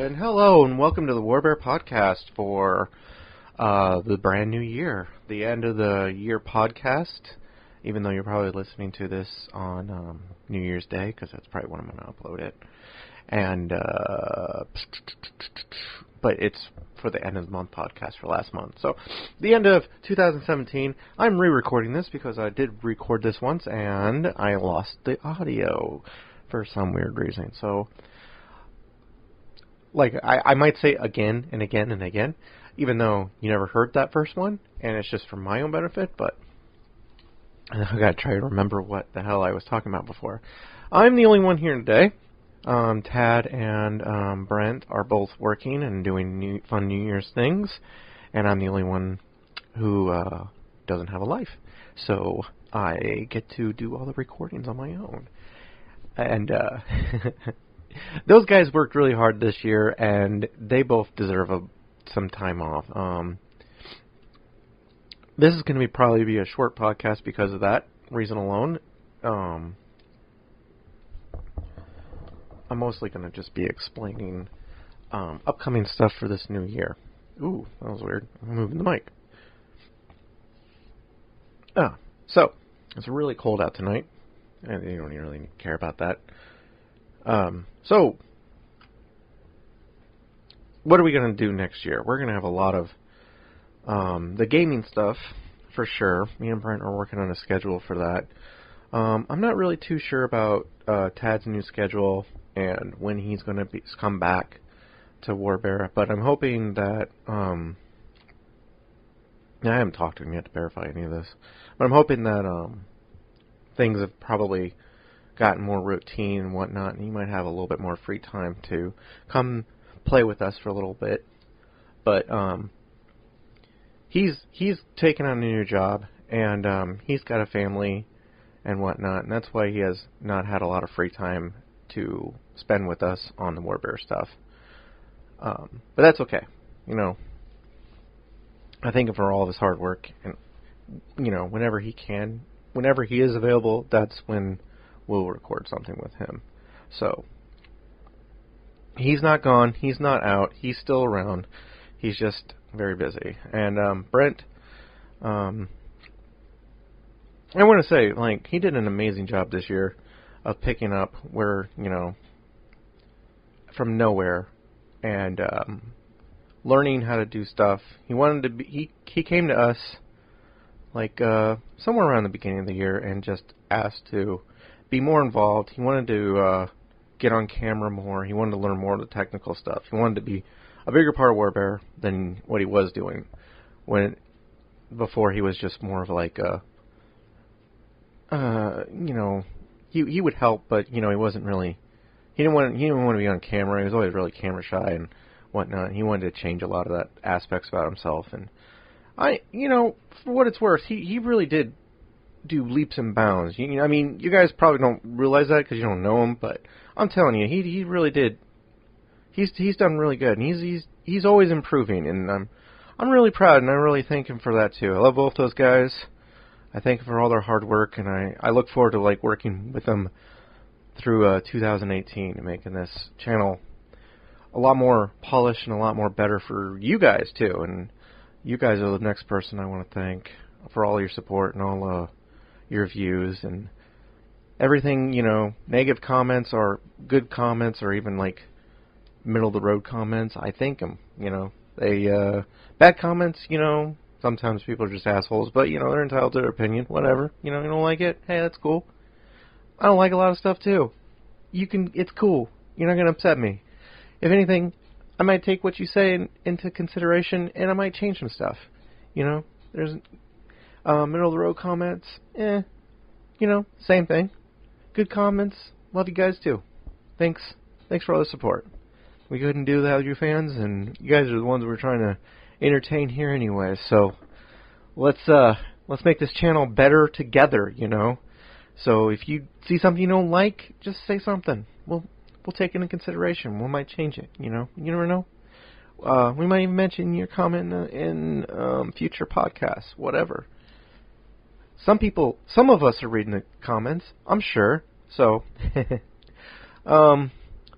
And hello, and welcome to the Warbear Podcast for the brand new year, the end of the year podcast, even though you're probably listening to this on New Year's Day, because that's probably when I'm going to upload it. And, but it's for the end of the month podcast for last month. So, the end of 2017, I'm re-recording this because I did record this once, and I lost the audio for some weird reason. So, like, I might say again and again and again, even though you never heard that first one, and it's just for my own benefit, but I gotta try to remember what the hell I was talking about before. I'm the only one here today. Tad and Brent are both working and doing fun New Year's things, and I'm the only one who doesn't have a life. So I get to do all the recordings on my own. And those guys worked really hard this year, and they both deserve some time off. This is going to probably be a short podcast because of that reason alone. I'm mostly going to just be explaining upcoming stuff for this new year. Ooh, that was weird. I'm moving the mic. So, it's really cold out tonight, and you don't really care about that. So, what are we going to do next year? We're going to have a lot of the gaming stuff, for sure. Me and Brent are working on a schedule for that. I'm not really too sure about Tad's new schedule and when he's going to come back to Warbear, but I'm hoping that I haven't talked to him yet to verify any of this, but I'm hoping that things have probably gotten more routine and whatnot, and he might have a little bit more free time to come play with us for a little bit. But he's taken on a new job, and he's got a family and whatnot, and that's why he has not had a lot of free time to spend with us on the Warbear stuff. But that's okay. You know, I thank him for all of his hard work, and, you know, whenever he is available, that's when we'll record something with him. So, he's not gone, he's not out, he's still around, he's just very busy. And Brent, I want to say, like, he did an amazing job this year of picking up where, you know, from nowhere, and learning how to do stuff. He wanted to be, he came to us, like, somewhere around the beginning of the year, and just asked to be more involved. He wanted to get on camera more. He wanted to learn more of the technical stuff. He wanted to be a bigger part of Warbear than what he was doing before he was just more of like a, you know, he would help, but, you know, he wasn't really, he didn't want to be on camera. He was always really camera shy and whatnot. He wanted to change a lot of that aspects about himself, and you know, for what it's worth, he really did do leaps and bounds. I mean, you guys probably don't realize that because you don't know him, but I'm telling you, he really did. He's done really good, and he's always improving, and I'm really proud, and I really thank him for that too. I love both those guys. I thank them for all their hard work, and I look forward to, like, working with them through 2018 and making this channel a lot more polished and a lot more better for you guys too. And you guys are the next person I want to thank for all your support and all your views and everything, you know, negative comments or good comments or even, like, middle-of-the-road comments. I thank them, you know. Bad comments, you know, sometimes people are just assholes, but, you know, they're entitled to their opinion, whatever. You know, you don't like it, hey, that's cool. I don't like a lot of stuff, too. It's cool. You're not going to upset me. If anything, I might take what you say into consideration, and I might change some stuff. You know, there's middle-of-the-road comments, you know, same thing. Good comments, love you guys, too. Thanks for all the support. We couldn't do that with you fans, and you guys are the ones we're trying to entertain here anyway, so let's make this channel better together, you know. So if you see something you don't like, just say something. We'll take it into consideration. We might change it, you know. You never know. We might even mention your comment in future podcasts, whatever. Some of us are reading the comments, I'm sure. So,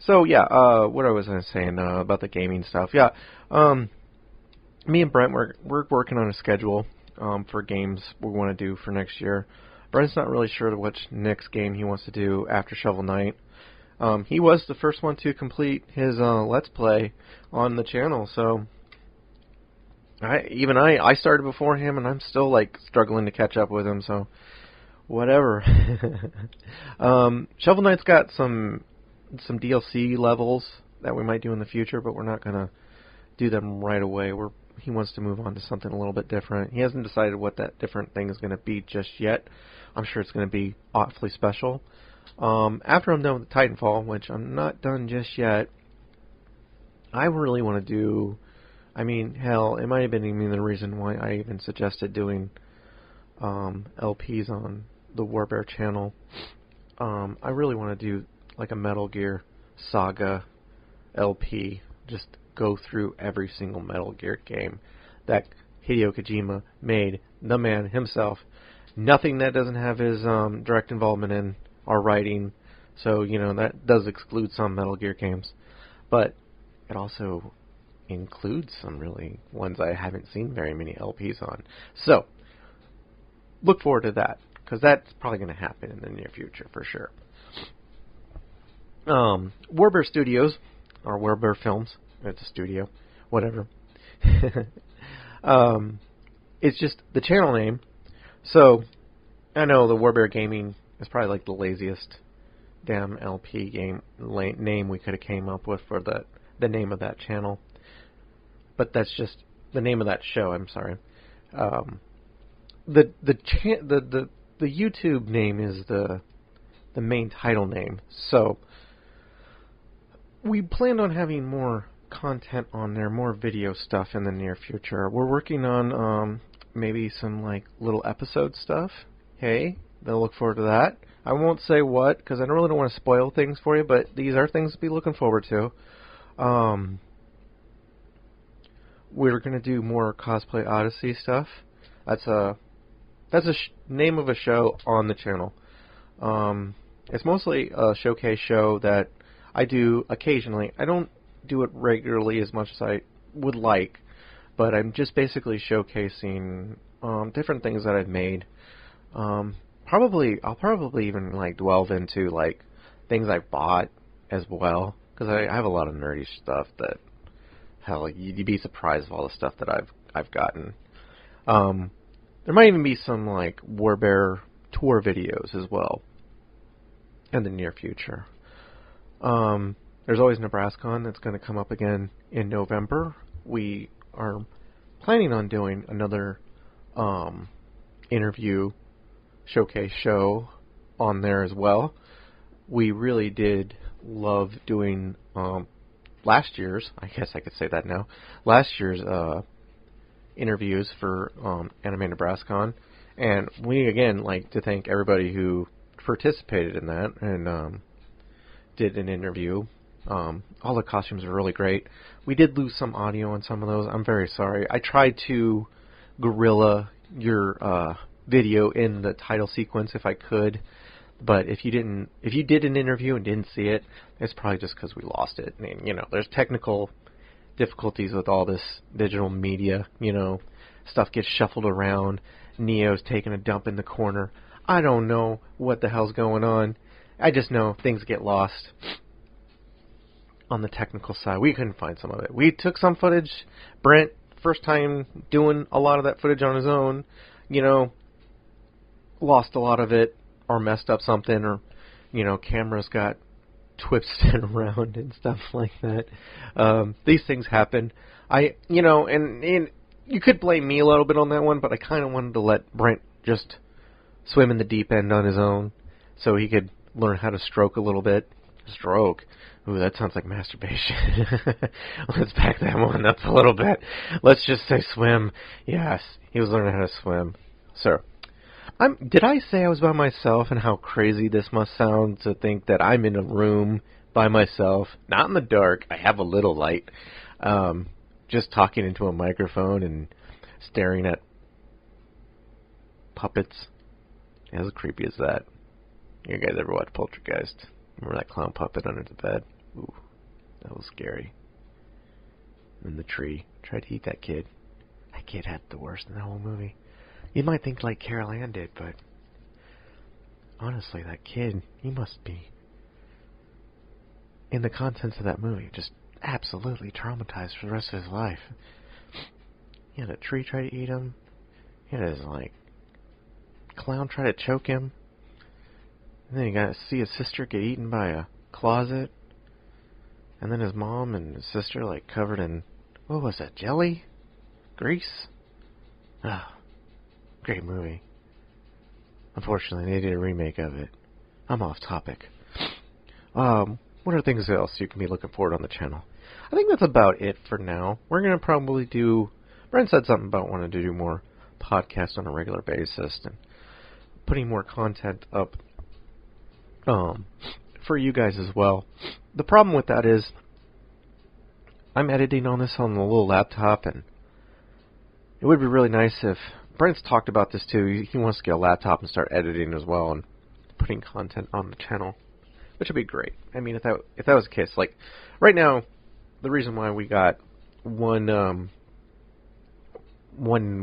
So yeah, what I was saying about the gaming stuff. Yeah, me and Brent we're working on a schedule for games we want to do for next year. Brent's not really sure which next game he wants to do after Shovel Knight. He was the first one to complete his Let's Play on the channel, so I started before him, and I'm still like struggling to catch up with him. So whatever. Shovel Knight's got some DLC levels that we might do in the future, but we're not gonna do them right away. He wants to move on to something a little bit different. He hasn't decided what that different thing is going to be just yet. I'm sure it's going to be awfully special. After I'm done with Titanfall, which I'm not done just yet, I really want to do... I mean, hell, it might have been even the reason why I even suggested doing LPs on the Warbear channel. I really want to do like a Metal Gear Saga LP. Just go through every single Metal Gear game that Hideo Kojima made, the man himself. Nothing that doesn't have his direct involvement in or writing. So, you know, that does exclude some Metal Gear games. But it also includes some really ones I haven't seen very many LPs on. So, look forward to that, because that's probably going to happen in the near future for sure. Warbear Studios, or Warbear Films, it's a studio, whatever. It's just the channel name. So, I know the Warbear Gaming is probably like the laziest damn LP game name we could have came up with for the name of that channel. But that's just the name of that show. I'm sorry. The YouTube name is the main title name. So we planned on having more content on there, more video stuff in the near future. We're working on maybe some like little episode stuff. Hey, they'll look forward to that. I won't say what, because I really don't want to spoil things for you, but these are things to be looking forward to. We're going to do more Cosplay Odyssey stuff. That's a name of a show on the channel. It's mostly a showcase show that I do occasionally. I don't do it regularly as much as I would like, but I'm just basically showcasing different things that I've made. I'll probably even like delve into like things I've bought as well, because I have a lot of nerdy stuff that, hell, you'd be surprised of all the stuff that I've gotten. There might even be some like Warbear tour videos as well in the near future. There's always NebraskaCon that's going to come up again in November. We are planning on doing another interview showcase show on there as well. We really did love doing last year's, I guess I could say that now, last year's interviews for Anime NebraskaCon, and we again like to thank everybody who participated in that and did an interview. All the costumes are really great. We did lose some audio on some of those. I'm very sorry. I tried to guerrilla your video in the title sequence if I could, but if you did an interview and didn't see it, it's probably just because we lost it. I mean, you know, there's technical difficulties with all this digital media. You know, stuff gets shuffled around. Neo's taking a dump in the corner. I don't know what the hell's going on. I just know things get lost on the technical side. We couldn't find some of it. We took some footage. Brent, first time doing a lot of that footage on his own, you know, lost a lot of it or messed up something, or, you know, cameras got twisted around and stuff like that. These things happen. You know, and you could blame me a little bit on that one, but I kind of wanted to let Brent just swim in the deep end on his own so he could learn how to stroke a little bit. Stroke. Ooh, that sounds like masturbation. Let's back that one up a little bit. Let's just say swim. Yes, he was learning how to swim. So, did I say I was by myself, and how crazy this must sound to think that I'm in a room by myself, not in the dark, I have a little light, just talking into a microphone and staring at puppets? How creepy is that? You guys ever watch Poltergeist? Remember that clown puppet under the bed? Ooh, that was scary. And the tree tried to eat that kid. That kid had the worst in the whole movie. You might think like Carol Ann did, but honestly, that kid, he must be, in the contents of that movie, just absolutely traumatized for the rest of his life. He had a tree try to eat him. He had his, clown try to choke him. And then he got to see his sister get eaten by a closet. And then his mom and his sister, covered in, what was that, jelly? Grease? Ah, great movie. Unfortunately, they did a remake of it. I'm off topic. What are things else you can be looking forward on the channel? I think that's about it for now. We're going to probably do... Brent said something about wanting to do more podcasts on a regular basis and putting more content up for you guys as well. The problem with that is I'm editing on this on the little laptop, and it would be really nice if... Brent's talked about this too. He wants to get a laptop and start editing as well and putting content on the channel, which would be great. I mean, if that was the case, right now, the reason why we got one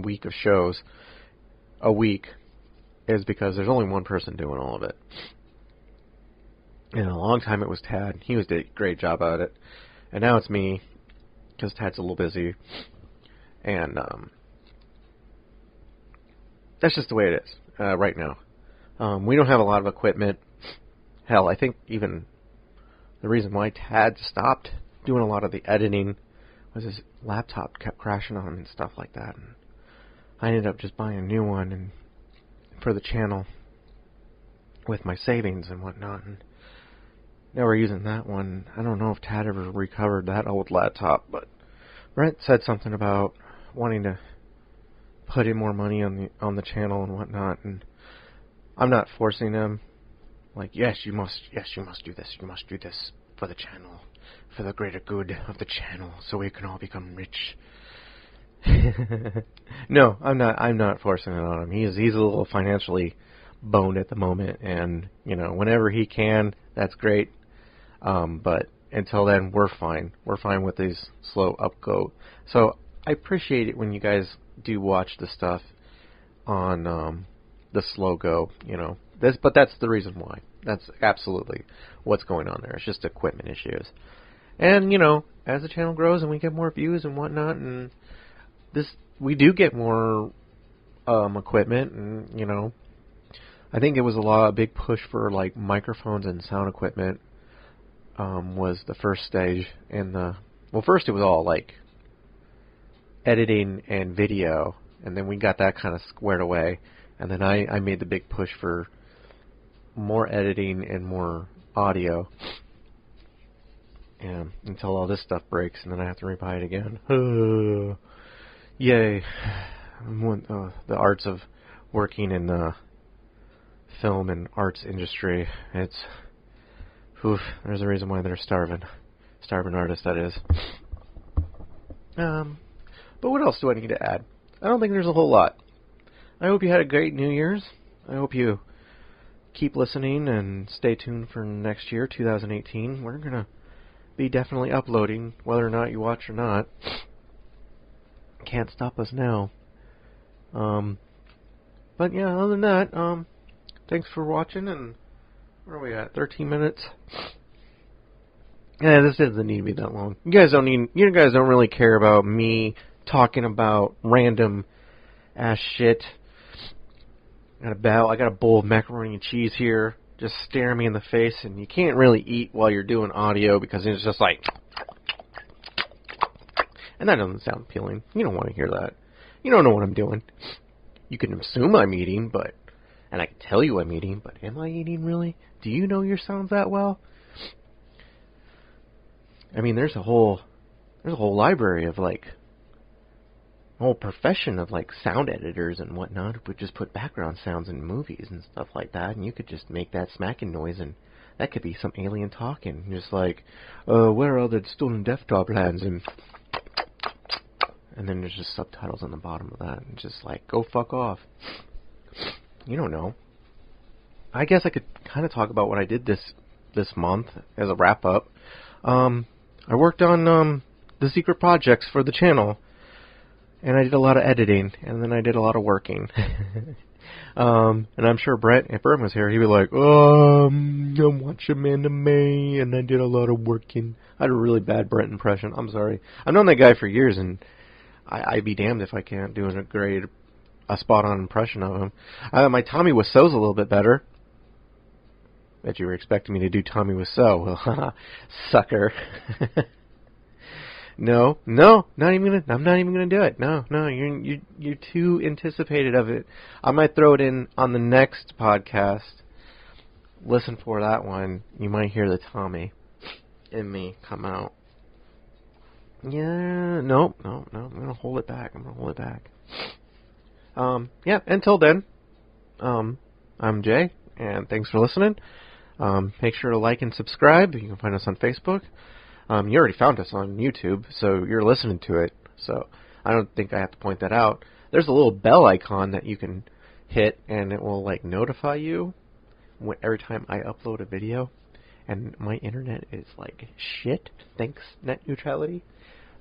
week of shows a week is because there's only one person doing all of it. And a long time it was Tad. He did a great job at it. And now it's me, because Tad's a little busy. And that's just the way it is right now. We don't have a lot of equipment. Hell, I think even the reason why Tad stopped doing a lot of the editing was his laptop kept crashing on him and stuff like that. And I ended up just buying a new one and for the channel with my savings and whatnot. And now we're using that one. I don't know if Tad ever recovered that old laptop, but Brent said something about wanting to put in more money on the channel and whatnot, and I'm not forcing him. Yes, you must do this. You must do this for the channel, for the greater good of the channel, so we can all become rich. No, I'm not forcing it on him. He's a little financially boned at the moment, and whenever he can, that's great. But until then, we're fine. We're fine with these slow upgo. So I appreciate it when you guys do watch the stuff on the slow go. But that's the reason why. That's absolutely what's going on there. It's just equipment issues. And as the channel grows and we get more views and whatnot, and we do get more equipment, and I think it was a big push for microphones and sound equipment was the first stage. First it was all editing and video, and then we got that kind of squared away, and then I made the big push for more editing and more audio, and until all this stuff breaks, and then I have to rebuy it again. Yay. The arts of working in the film and arts industry, there's a reason why they're starving artists, that is. But what else do I need to add? I don't think there's a whole lot. I hope you had a great New Year's. I hope you keep listening and stay tuned for next year, 2018. We're going to be definitely uploading, whether or not you watch or not. Can't stop us now. But yeah, other than that, thanks for watching, and where are we at? 13 minutes? Yeah, this doesn't need to be that long. You guys don't really care about me talking about random ass shit. I got a bowl of macaroni and cheese here, just staring me in the face, and you can't really eat while you're doing audio because it's just and that doesn't sound appealing. You don't want to hear that. You don't know what I'm doing. You can assume I'm eating, and I can tell you I'm eating, but am I eating really? Do you know your sounds that well? I mean, there's a whole library of a whole profession of sound editors and whatnot who would just put background sounds in movies and stuff like that, and you could just make that smacking noise, and that could be some alien talking, just where are the stolen desktop lands, and then there's just subtitles on the bottom of that, and just go fuck off. You don't know. I guess I could kind of talk about what I did this month as a wrap up. I worked on the secret projects for the channel, and I did a lot of editing, and then I did a lot of working. And I'm sure Brett, if Brett was here, he'd be like, I'm watching anime, and I did a lot of working. I had a really bad Brett impression. I'm sorry. I've known that guy for years, and I'd be damned if I can't do a spot-on impression of him. My Tommy Wiseau's a little bit better. Bet you were expecting me to do Tommy Wiseau. Sucker. No, not even gonna. I'm not even gonna do it. No, you're too anticipated of it. I might throw it in on the next podcast. Listen for that one. You might hear the Tommy in me come out. Yeah, no. I'm gonna hold it back. Yeah. Until then, I'm Jay, and thanks for listening. Make sure to like and subscribe. You can find us on Facebook. You already found us on YouTube, so you're listening to it. So I don't think I have to point that out. There's a little bell icon that you can hit, and it will notify you every time I upload a video. And my internet is like shit. Thanks, net neutrality.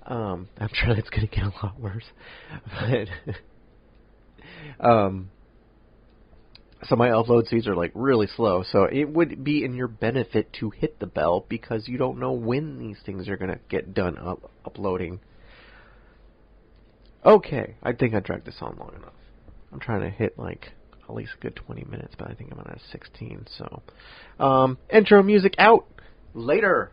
I'm sure that's gonna get a lot worse, but so my upload speeds are really slow, so it would be in your benefit to hit the bell because you don't know when these things are going to get done uploading. Okay, I think I dragged this on long enough. I'm trying to hit at least a good 20 minutes, but I think I'm at 16, so intro music out. Later.